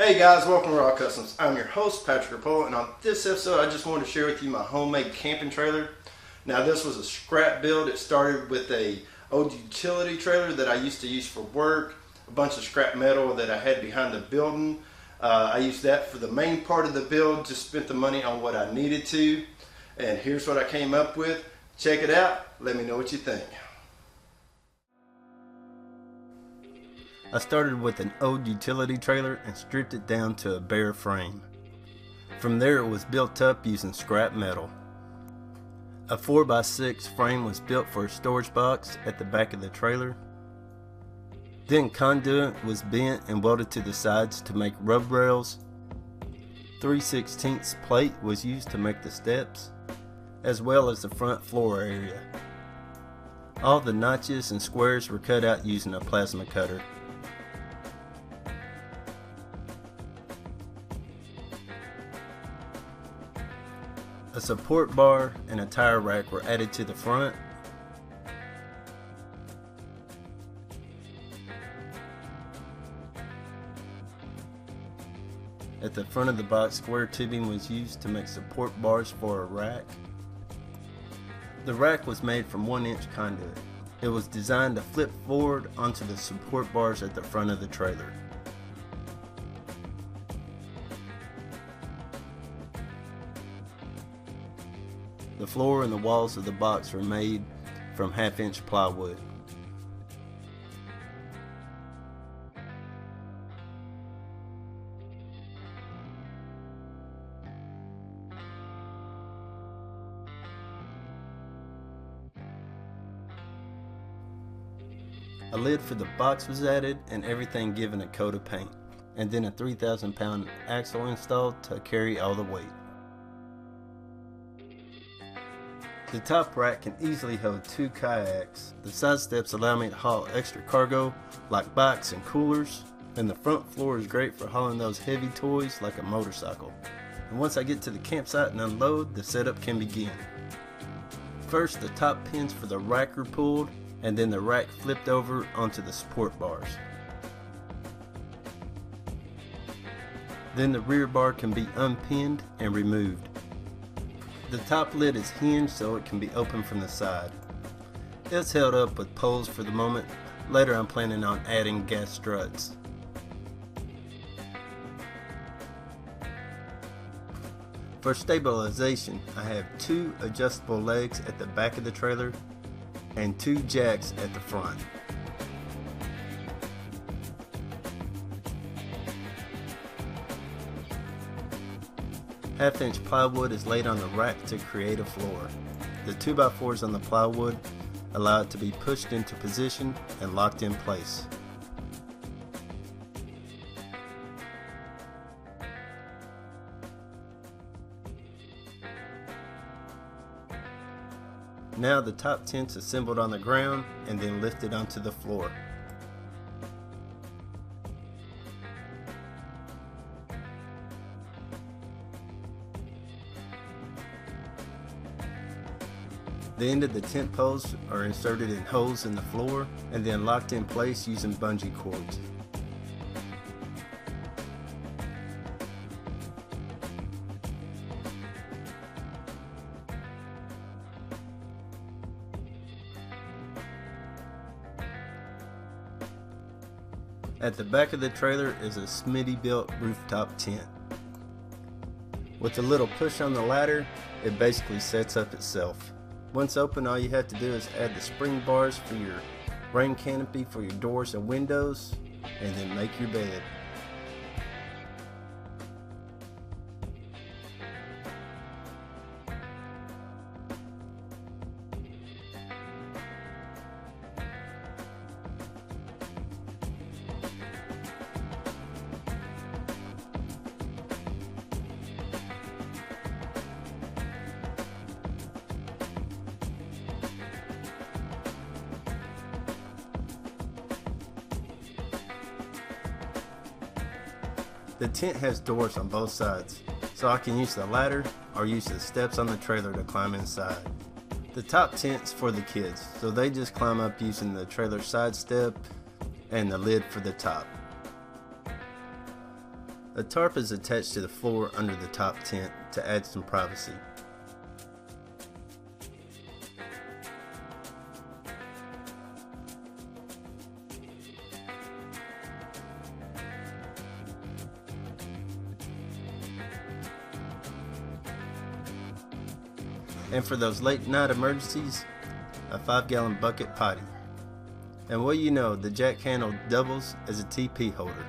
Hey guys, welcome to Raw Customs. I'm your host, Patrick Rapolo, and on this episode I just wanted to share with you my homemade camping trailer. Now this was a scrap build. It started with a old utility trailer that I used to use for work, a bunch of scrap metal that I had behind the building. I used that for the main part of the build, just spent the money on what I needed to, and here's what I came up with. Check it out, let me know what you think. I started with an old utility trailer and stripped it down to a bare frame. From there it was built up using scrap metal. A 4x6 frame was built for a storage box at the back of the trailer. Then conduit was bent and welded to the sides to make rub rails. 3/16 plate was used to make the steps, as well as the front floor area. All the notches and squares were cut out using a plasma cutter. A support bar and a tire rack were added to the front. At the front of the box, square tubing was used to make support bars for a rack. The rack was made from 1-inch conduit. It was designed to flip forward onto the support bars at the front of the trailer. The floor and the walls of the box were made from 1/2-inch plywood. A lid for the box was added and everything given a coat of paint, and then a 3,000-pound axle installed to carry all the weight. The top rack can easily hold 2 kayaks. The side steps allow me to haul extra cargo like bikes and coolers, and the front floor is great for hauling those heavy toys like a motorcycle. And once I get to the campsite and unload, the setup can begin. First, the top pins for the rack are pulled, and then the rack flipped over onto the support bars. Then the rear bar can be unpinned and removed. The top lid is hinged so it can be opened from the side. It's held up with poles for the moment. Later I'm planning on adding gas struts. For stabilization, I have 2 adjustable legs at the back of the trailer and 2 jacks at the front. Half-inch plywood is laid on the rack to create a floor. The 2x4s on the plywood allow it to be pushed into position and locked in place. Now the top tent's assembled on the ground and then lifted onto the floor. The end of the tent poles are inserted in holes in the floor and then locked in place using bungee cords. At the back of the trailer is a Smitty-built rooftop tent. With a little push on the ladder, it basically sets up itself. Once open, all you have to do is add the spring bars for your rain canopy for your doors and windows, and then make your bed. The tent has doors on both sides, so I can use the ladder or use the steps on the trailer to climb inside. The top tent's for the kids, so they just climb up using the trailer side step and the lid for the top. A tarp is attached to the floor under the top tent to add some privacy. And for those late night emergencies, a 5-gallon bucket potty. And what do you know, the jack handle doubles as a TP holder.